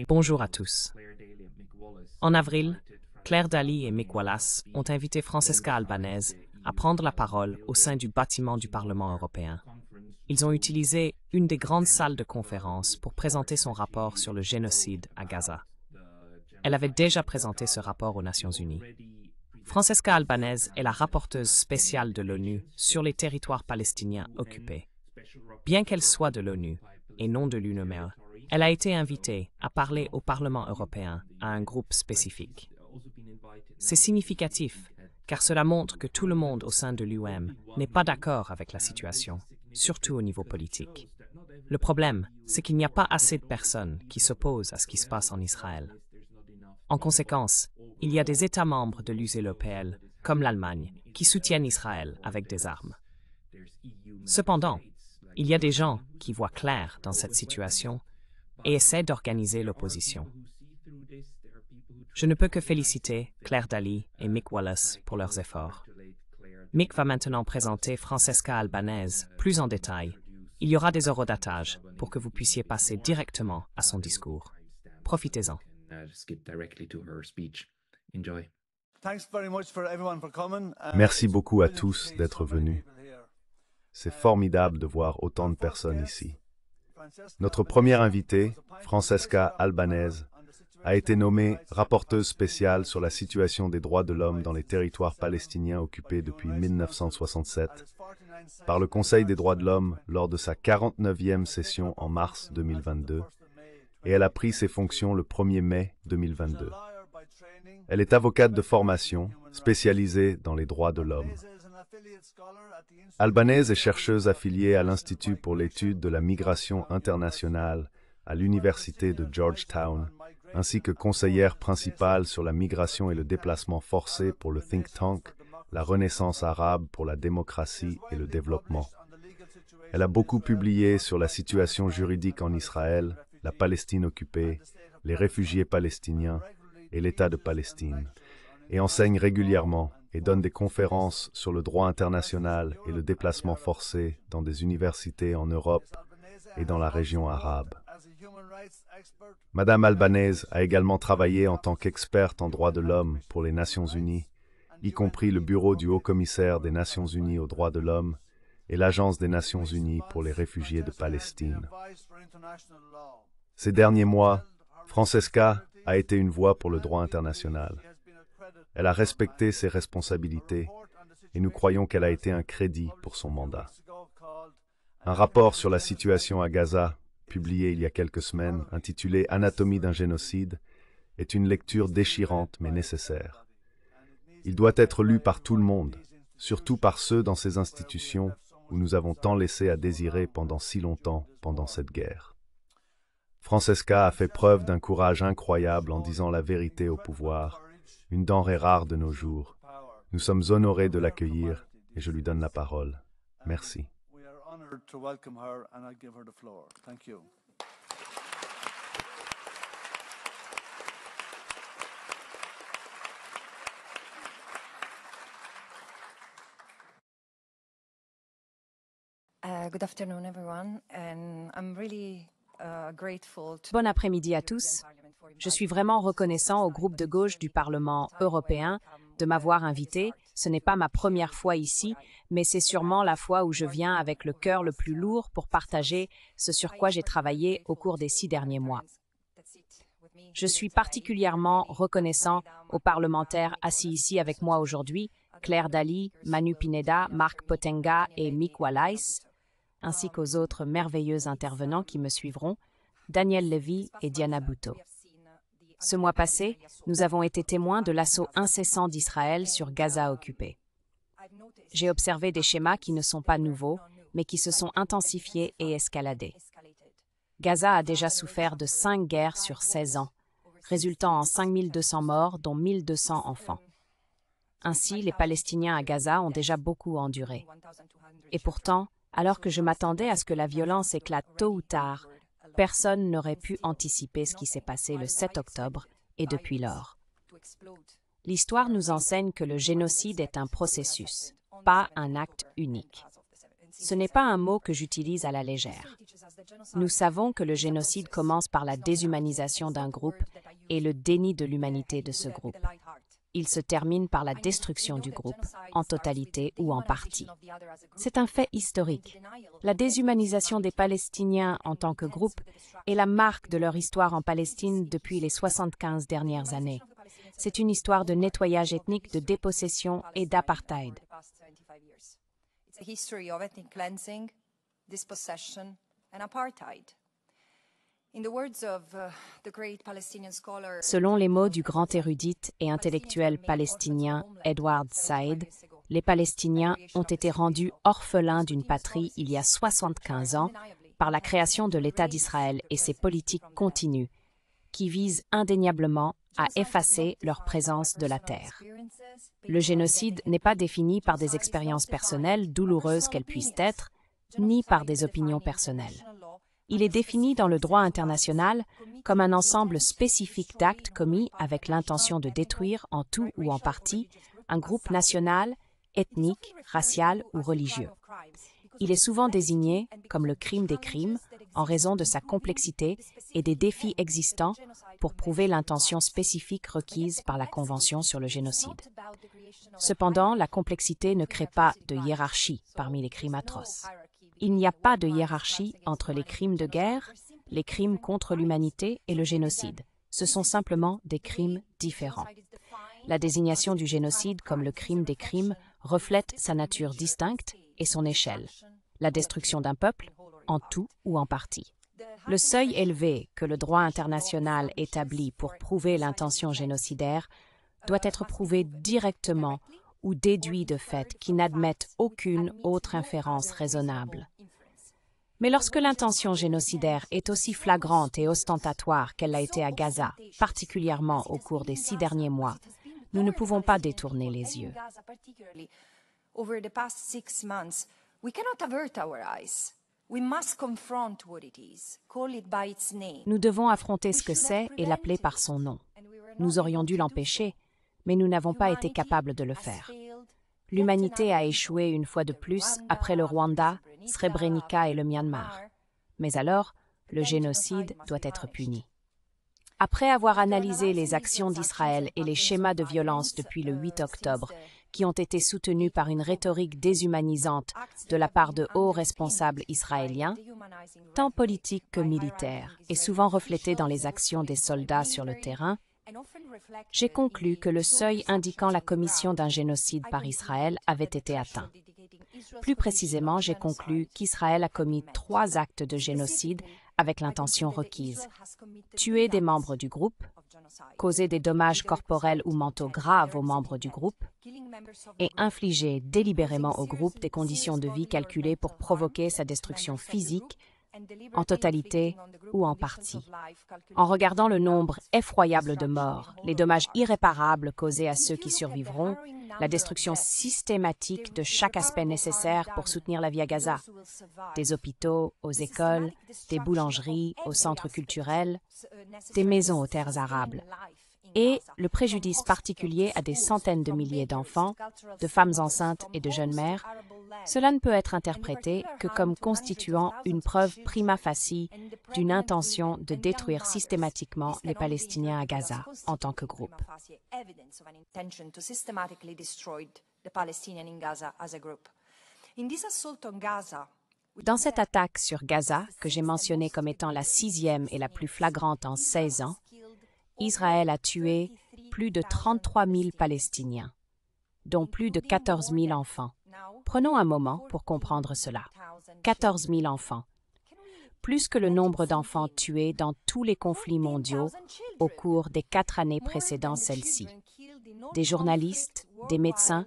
Bonjour à tous. En avril, Claire Daly et Mick Wallace ont invité Francesca Albanese à prendre la parole au sein du bâtiment du Parlement européen. Ils ont utilisé une des grandes salles de conférence pour présenter son rapport sur le génocide à Gaza. Elle avait déjà présenté ce rapport aux Nations unies. Francesca Albanese est la rapporteuse spéciale de l'ONU sur les territoires palestiniens occupés. Bien qu'elle soit de l'ONU et non de l'UNRWA, elle a été invitée à parler au Parlement européen à un groupe spécifique. C'est significatif, car cela montre que tout le monde au sein de l'UM n'est pas d'accord avec la situation, surtout au niveau politique. Le problème, c'est qu'il n'y a pas assez de personnes qui s'opposent à ce qui se passe en Israël. En conséquence, il y a des États membres de l'UE, comme l'Allemagne, qui soutiennent Israël avec des armes. Cependant, il y a des gens qui voient clair dans cette situation et essaient d'organiser l'opposition. Je ne peux que féliciter Claire Daly et Mick Wallace pour leurs efforts. Mick va maintenant présenter Francesca Albanese plus en détail. Il y aura des horodatage pour que vous puissiez passer directement à son discours. Profitez-en. Merci beaucoup à tous d'être venus. C'est formidable de voir autant de personnes ici. Notre première invitée, Francesca Albanese, a été nommée rapporteuse spéciale sur la situation des droits de l'homme dans les territoires palestiniens occupés depuis 1967 par le Conseil des droits de l'homme lors de sa 49e session en mars 2022 et elle a pris ses fonctions le 1er mai 2022. Elle est avocate de formation, spécialisée dans les droits de l'homme. Albanese est chercheuse affiliée à l'Institut pour l'étude de la migration internationale à l'Université de Georgetown, ainsi que conseillère principale sur la migration et le déplacement forcé pour le think tank La Renaissance arabe pour la démocratie et le développement. Elle a beaucoup publié sur la situation juridique en Israël, la Palestine occupée, les réfugiés palestiniens et l'État de Palestine, et enseigne régulièrement et donne des conférences sur le droit international et le déplacement forcé dans des universités en Europe et dans la région arabe. Madame Albanese a également travaillé en tant qu'experte en droits de l'homme pour les Nations unies, y compris le Bureau du Haut-Commissaire des Nations unies aux droits de l'homme et l'Agence des Nations unies pour les réfugiés de Palestine. Ces derniers mois, Francesca a été une voix pour le droit international. Elle a respecté ses responsabilités et nous croyons qu'elle a été un crédit pour son mandat. Un rapport sur la situation à Gaza, publié il y a quelques semaines, intitulé « Anatomie d'un génocide », est une lecture déchirante mais nécessaire. Il doit être lu par tout le monde, surtout par ceux dans ces institutions où nous avons tant laissé à désirer pendant si longtemps pendant cette guerre. Francesca a fait preuve d'un courage incroyable en disant la vérité au pouvoir, une denrée rare de nos jours. Nous sommes honorés de l'accueillir et je lui donne la parole. Merci. Good afternoon, everyone, and I'm really grateful to... Bon après-midi à tous. Je suis vraiment reconnaissant au groupe de gauche du Parlement européen de m'avoir invité. Ce n'est pas ma première fois ici, mais c'est sûrement la fois où je viens avec le cœur le plus lourd pour partager ce sur quoi j'ai travaillé au cours des 6 derniers mois. Je suis particulièrement reconnaissant aux parlementaires assis ici avec moi aujourd'hui, Claire Daly, Manu Pineda, Mark Potenga et Mick Wallace, ainsi qu'aux autres merveilleux intervenants qui me suivront, Daniel Levy et Diana Butto. Ce mois passé, nous avons été témoins de l'assaut incessant d'Israël sur Gaza occupé. J'ai observé des schémas qui ne sont pas nouveaux, mais qui se sont intensifiés et escaladés. Gaza a déjà souffert de 5 guerres sur 16 ans, résultant en 5200 morts, dont 1200 enfants. Ainsi, les Palestiniens à Gaza ont déjà beaucoup enduré. Et pourtant, alors que je m'attendais à ce que la violence éclate tôt ou tard, personne n'aurait pu anticiper ce qui s'est passé le 7 octobre et depuis lors. L'histoire nous enseigne que le génocide est un processus, pas un acte unique. Ce n'est pas un mot que j'utilise à la légère. Nous savons que le génocide commence par la déshumanisation d'un groupe et le déni de l'humanité de ce groupe. Il se termine par la destruction du groupe, en totalité ou en partie. C'est un fait historique. La déshumanisation des Palestiniens en tant que groupe est la marque de leur histoire en Palestine depuis les 75 dernières années. C'est une histoire de nettoyage ethnique, de dépossession et d'apartheid. Selon les mots du grand érudite et intellectuel palestinien Edward Said, les Palestiniens ont été rendus orphelins d'une patrie il y a 75 ans par la création de l'État d'Israël et ses politiques continues, qui visent indéniablement à effacer leur présence de la terre. Le génocide n'est pas défini par des expériences personnelles, douloureuses qu'elles puissent être, ni par des opinions personnelles. Il est défini dans le droit international comme un ensemble spécifique d'actes commis avec l'intention de détruire en tout ou en partie un groupe national, ethnique, racial ou religieux. Il est souvent désigné comme le crime des crimes en raison de sa complexité et des défis existants pour prouver l'intention spécifique requise par la Convention sur le génocide. Cependant, la complexité ne crée pas de hiérarchie parmi les crimes atroces. Il n'y a pas de hiérarchie entre les crimes de guerre, les crimes contre l'humanité et le génocide. Ce sont simplement des crimes différents. La désignation du génocide comme le crime des crimes reflète sa nature distincte et son échelle, la destruction d'un peuple, en tout ou en partie. Le seuil élevé que le droit international établit pour prouver l'intention génocidaire doit être prouvé directement ou déduit de faits qui n'admettent aucune autre inférence raisonnable. Mais lorsque l'intention génocidaire est aussi flagrante et ostentatoire qu'elle l'a été à Gaza, particulièrement au cours des 6 derniers mois, nous ne pouvons pas détourner les yeux. Nous devons affronter ce que c'est et l'appeler par son nom. Nous aurions dû l'empêcher, mais nous n'avons pas été capables de le faire. L'humanité a échoué une fois de plus après le Rwanda, Srebrenica et le Myanmar. Mais alors, le génocide doit être puni. Après avoir analysé les actions d'Israël et les schémas de violence depuis le 8 octobre, qui ont été soutenus par une rhétorique déshumanisante de la part de hauts responsables israéliens, tant politiques que militaires, et souvent reflétés dans les actions des soldats sur le terrain, j'ai conclu que le seuil indiquant la commission d'un génocide par Israël avait été atteint. Plus précisément, j'ai conclu qu'Israël a commis 3 actes de génocide avec l'intention requise: tuer des membres du groupe, causer des dommages corporels ou mentaux graves aux membres du groupe, et infliger délibérément au groupe des conditions de vie calculées pour provoquer sa destruction physique, en totalité ou en partie. En regardant le nombre effroyable de morts, les dommages irréparables causés à ceux qui survivront, la destruction systématique de chaque aspect nécessaire pour soutenir la vie à Gaza, des hôpitaux aux écoles, des boulangeries aux centres culturels, des maisons aux terres arables, et le préjudice particulier à des centaines de milliers d'enfants, de femmes enceintes et de jeunes mères, cela ne peut être interprété que comme constituant une preuve prima facie d'une intention de détruire systématiquement les Palestiniens à Gaza en tant que groupe. Dans cette attaque sur Gaza, que j'ai mentionnée comme étant la 6e et la plus flagrante en 16 ans, Israël a tué plus de 33 000 Palestiniens, dont plus de 14 000 enfants. Prenons un moment pour comprendre cela. 14 000 enfants. Plus que le nombre d'enfants tués dans tous les conflits mondiaux au cours des 4 années précédant celle-ci. Des journalistes, des médecins,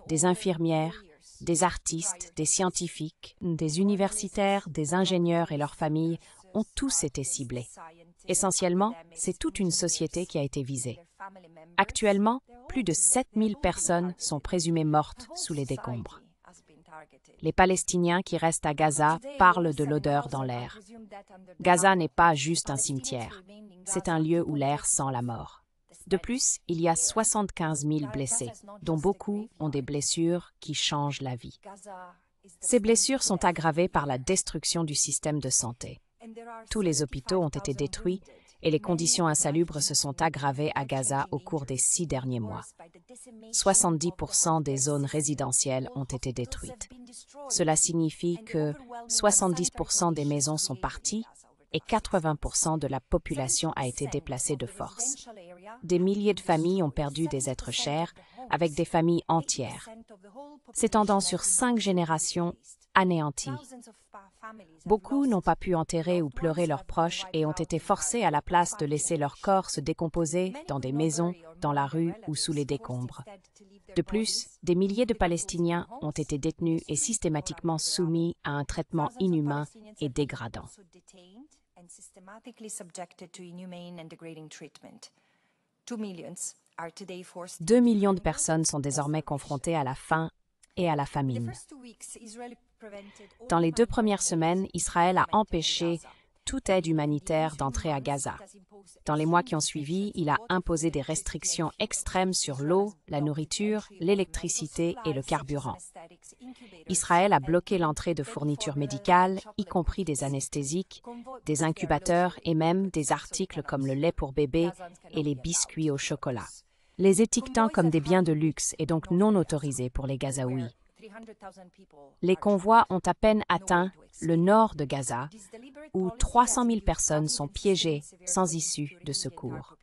des infirmières, des artistes, des scientifiques, des universitaires, des ingénieurs et leurs familles ont tous été ciblés. Essentiellement, c'est toute une société qui a été visée. Actuellement, plus de 7 000 personnes sont présumées mortes sous les décombres. Les Palestiniens qui restent à Gaza parlent de l'odeur dans l'air. Gaza n'est pas juste un cimetière, c'est un lieu où l'air sent la mort. De plus, il y a 75 000 blessés, dont beaucoup ont des blessures qui changent la vie. Ces blessures sont aggravées par la destruction du système de santé. Tous les hôpitaux ont été détruits et les conditions insalubres se sont aggravées à Gaza au cours des 6 derniers mois. 70% des zones résidentielles ont été détruites. Cela signifie que 70% des maisons sont parties et 80% de la population a été déplacée de force. Des milliers de familles ont perdu des êtres chers, avec des familles entières, s'étendant sur 5 générations anéanties. Beaucoup n'ont pas pu enterrer ou pleurer leurs proches et ont été forcés à la place de laisser leurs corps se décomposer dans des maisons, dans la rue ou sous les décombres. De plus, des milliers de Palestiniens ont été détenus et systématiquement soumis à un traitement inhumain et dégradant. 2 millions de personnes sont désormais confrontées à la faim et à la famine. Dans les 2 premières semaines, Israël a empêché toute aide humanitaire d'entrer à Gaza. Dans les mois qui ont suivi, il a imposé des restrictions extrêmes sur l'eau, la nourriture, l'électricité et le carburant. Israël a bloqué l'entrée de fournitures médicales, y compris des anesthésiques, des incubateurs et même des articles comme le lait pour bébé et les biscuits au chocolat, les étiquetant comme des biens de luxe et donc non autorisés pour les Gazaouis. Les convois ont à peine atteint le nord de Gaza, où 300 000 personnes sont piégées sans issue de secours.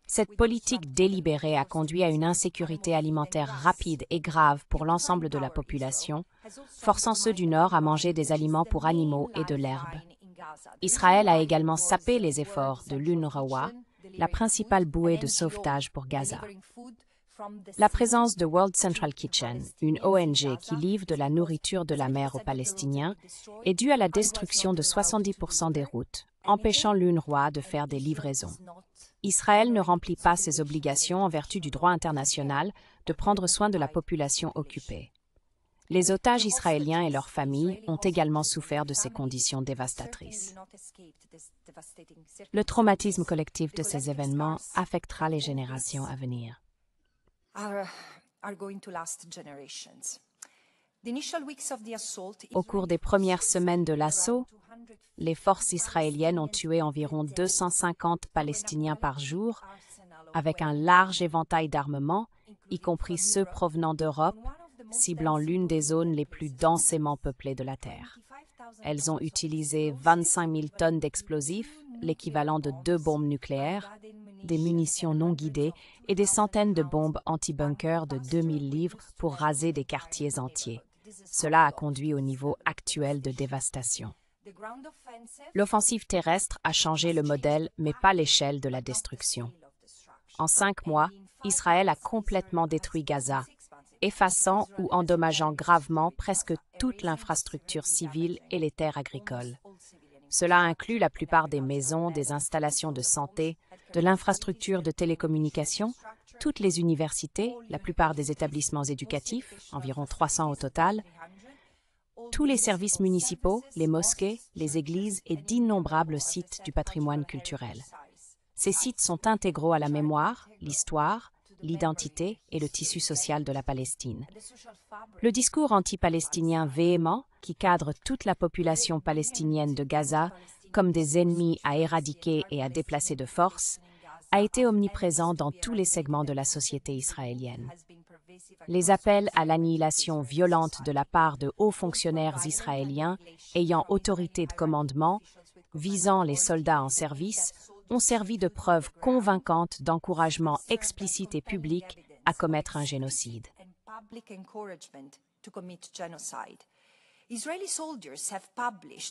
Cette politique délibérée a conduit à une insécurité alimentaire rapide et grave pour l'ensemble de la population, forçant ceux du nord à manger des aliments pour animaux et de l'herbe. Israël a également sapé les efforts de l'UNRWA, la principale bouée de sauvetage pour Gaza. La présence de World Central Kitchen, une ONG qui livre de la nourriture de la mer aux Palestiniens, est due à la destruction de 70% des routes, empêchant l'UNRWA de faire des livraisons. Israël ne remplit pas ses obligations en vertu du droit international de prendre soin de la population occupée. Les otages israéliens et leurs familles ont également souffert de ces conditions dévastatrices. Le traumatisme collectif de ces événements affectera les générations à venir. Au cours des premières semaines de l'assaut, les forces israéliennes ont tué environ 250 Palestiniens par jour, avec un large éventail d'armements, y compris ceux provenant d'Europe, ciblant l'une des zones les plus densément peuplées de la Terre. Elles ont utilisé 25 000 tonnes d'explosifs, l'équivalent de 2 bombes nucléaires, des munitions non guidées et des centaines de bombes anti-bunker de 2000 livres pour raser des quartiers entiers. Cela a conduit au niveau actuel de dévastation. L'offensive terrestre a changé le modèle, mais pas l'échelle de la destruction. En 5 mois, Israël a complètement détruit Gaza, effaçant ou endommageant gravement presque toute l'infrastructure civile et les terres agricoles. Cela inclut la plupart des maisons, des installations de santé, de l'infrastructure de télécommunications, toutes les universités, la plupart des établissements éducatifs, environ 300 au total, tous les services municipaux, les mosquées, les églises et d'innombrables sites du patrimoine culturel. Ces sites sont intégraux à la mémoire, l'histoire, l'identité et le tissu social de la Palestine. Le discours anti-palestinien véhément, qui cadre toute la population palestinienne de Gaza comme des ennemis à éradiquer et à déplacer de force, a été omniprésent dans tous les segments de la société israélienne. Les appels à l'annihilation violente de la part de hauts fonctionnaires israéliens ayant autorité de commandement, visant les soldats en service, ont servi de preuve convaincante d'encouragement explicite et public à commettre un génocide.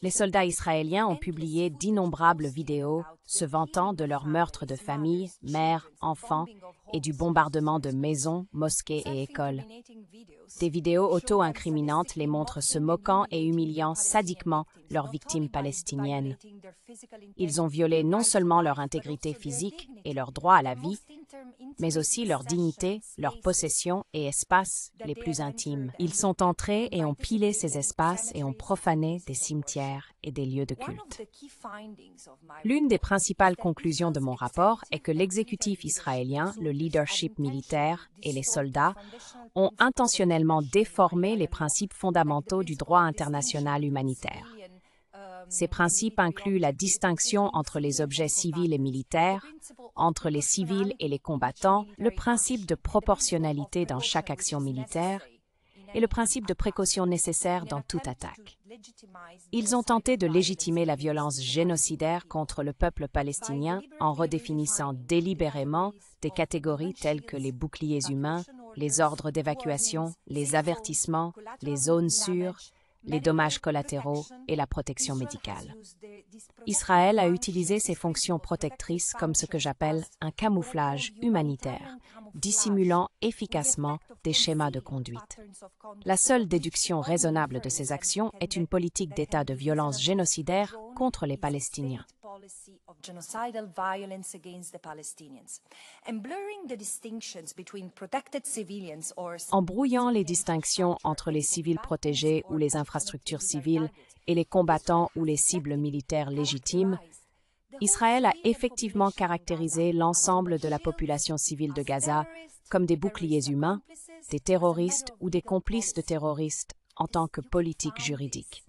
Les soldats israéliens ont publié d'innombrables vidéos se vantant de leur meurtre de familles, mères, enfants et du bombardement de maisons, mosquées et écoles. Des vidéos auto-incriminantes les montrent se moquant et humiliant sadiquement leurs victimes palestiniennes. Ils ont violé non seulement leur intégrité physique et leur droit à la vie, mais aussi leur dignité, leurs possessions et espaces les plus intimes. Ils sont entrés et ont pillé ces espaces et ont profané des cimetières et des lieux de culte. L'une des principales conclusions de mon rapport est que l'exécutif israélien, le leadership militaire et les soldats ont intentionnellement intentionnellement déformé les principes fondamentaux du droit international humanitaire. Ces principes incluent la distinction entre les objets civils et militaires, entre les civils et les combattants, le principe de proportionnalité dans chaque action militaire et le principe de précaution nécessaire dans toute attaque. Ils ont tenté de légitimer la violence génocidaire contre le peuple palestinien en redéfinissant délibérément des catégories telles que les boucliers humains, les ordres d'évacuation, les avertissements, les zones sûres, les dommages collatéraux et la protection médicale. Israël a utilisé ces fonctions protectrices comme ce que j'appelle un camouflage humanitaire, dissimulant efficacement des schémas de conduite. La seule déduction raisonnable de ces actions est une politique d'État de violence génocidaire contre les Palestiniens. En brouillant les distinctions entre les civils protégés ou les infrastructures civiles et les combattants ou les cibles militaires légitimes, Israël a effectivement caractérisé l'ensemble de la population civile de Gaza comme des boucliers humains, des terroristes ou des complices de terroristes en tant que politique juridique.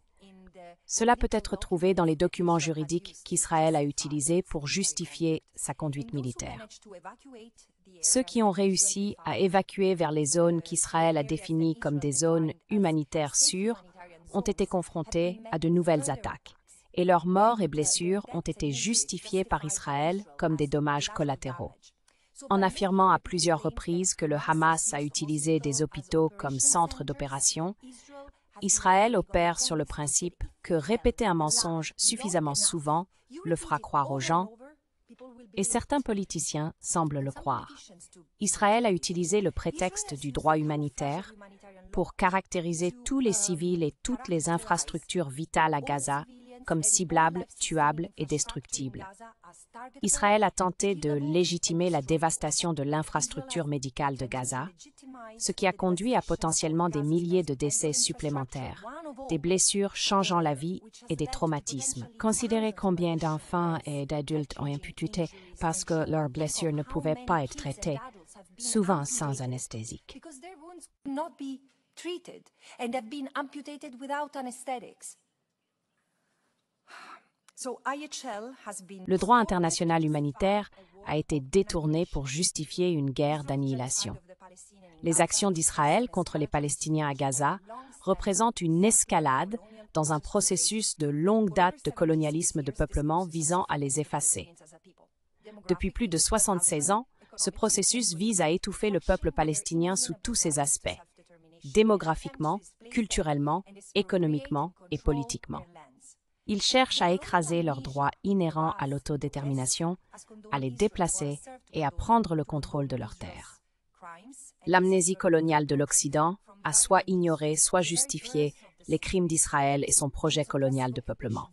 Cela peut être trouvé dans les documents juridiques qu'Israël a utilisés pour justifier sa conduite militaire. Ceux qui ont réussi à évacuer vers les zones qu'Israël a définies comme des zones humanitaires sûres ont été confrontés à de nouvelles attaques, et leurs morts et blessures ont été justifiés par Israël comme des dommages collatéraux. En affirmant à plusieurs reprises que le Hamas a utilisé des hôpitaux comme centres d'opération, Israël opère sur le principe que répéter un mensonge suffisamment souvent le fera croire aux gens, et certains politiciens semblent le croire. Israël a utilisé le prétexte du droit humanitaire pour caractériser tous les civils et toutes les infrastructures vitales à Gaza comme ciblables, tuables et destructibles. Israël a tenté de légitimer la dévastation de l'infrastructure médicale de Gaza, ce qui a conduit à potentiellement des milliers de décès supplémentaires, des blessures changeant la vie et des traumatismes. Considérez combien d'enfants et d'adultes ont amputé parce que leurs blessures ne pouvaient pas être traitées, souvent sans anesthésique. Le droit international humanitaire a été détourné pour justifier une guerre d'annihilation. Les actions d'Israël contre les Palestiniens à Gaza représentent une escalade dans un processus de longue date de colonialisme de peuplement visant à les effacer. Depuis plus de 76 ans, ce processus vise à étouffer le peuple palestinien sous tous ses aspects, démographiquement, culturellement, économiquement et politiquement. Ils cherchent à écraser leurs droits inhérents à l'autodétermination, à les déplacer et à prendre le contrôle de leurs terres. L'amnésie coloniale de l'Occident a soit ignoré, soit justifié les crimes d'Israël et son projet colonial de peuplement.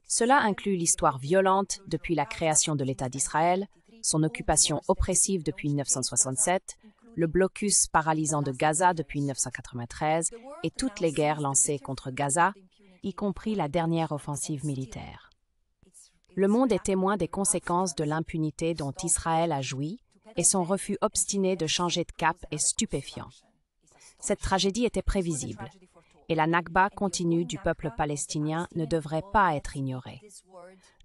Cela inclut l'histoire violente depuis la création de l'État d'Israël, son occupation oppressive depuis 1967, le blocus paralysant de Gaza depuis 1993 et toutes les guerres lancées contre Gaza, y compris la dernière offensive militaire. Le monde est témoin des conséquences de l'impunité dont Israël a joui et son refus obstiné de changer de cap est stupéfiant. Cette tragédie était prévisible et la Nakba continue du peuple palestinien ne devrait pas être ignorée.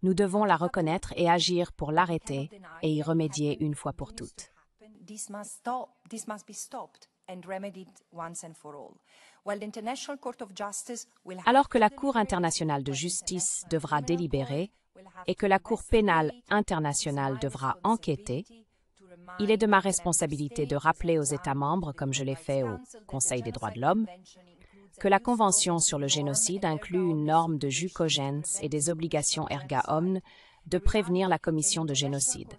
Nous devons la reconnaître et agir pour l'arrêter et y remédier une fois pour toutes. Alors que la Cour internationale de justice devra délibérer et que la Cour pénale internationale devra enquêter, il est de ma responsabilité de rappeler aux États membres, comme je l'ai fait au Conseil des droits de l'homme, que la Convention sur le génocide inclut une norme de jus cogens et des obligations erga omnes de prévenir la commission de génocide.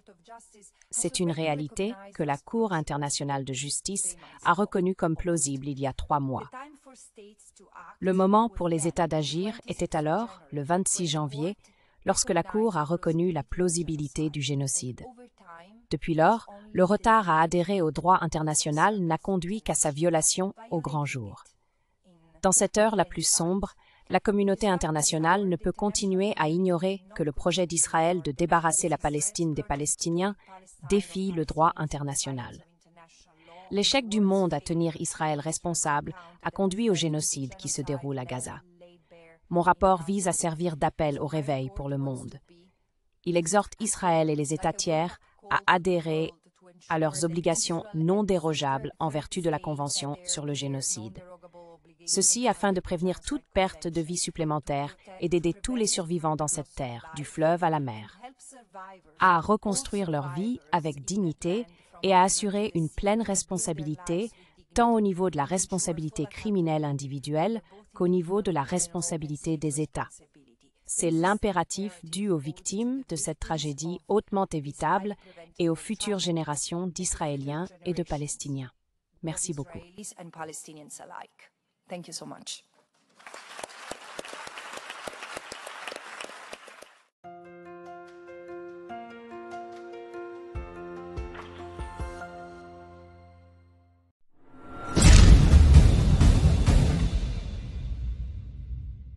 C'est une réalité que la Cour internationale de justice a reconnue comme plausible il y a 3 mois. Le moment pour les États d'agir était alors, le 26 janvier, lorsque la Cour a reconnu la plausibilité du génocide. Depuis lors, le retard à adhérer au droit international n'a conduit qu'à sa violation au grand jour. Dans cette heure la plus sombre, la communauté internationale ne peut continuer à ignorer que le projet d'Israël de débarrasser la Palestine des Palestiniens défie le droit international. L'échec du monde à tenir Israël responsable a conduit au génocide qui se déroule à Gaza. Mon rapport vise à servir d'appel au réveil pour le monde. Il exhorte Israël et les États tiers à adhérer à leurs obligations non dérogeables en vertu de la Convention sur le génocide. Ceci afin de prévenir toute perte de vie supplémentaire et d'aider tous les survivants dans cette terre, du fleuve à la mer, à reconstruire leur vie avec dignité et à assurer une pleine responsabilité tant au niveau de la responsabilité criminelle individuelle qu'au niveau de la responsabilité des États. C'est l'impératif dû aux victimes de cette tragédie hautement évitable et aux futures générations d'Israéliens et de Palestiniens. Merci beaucoup. Thank you so much.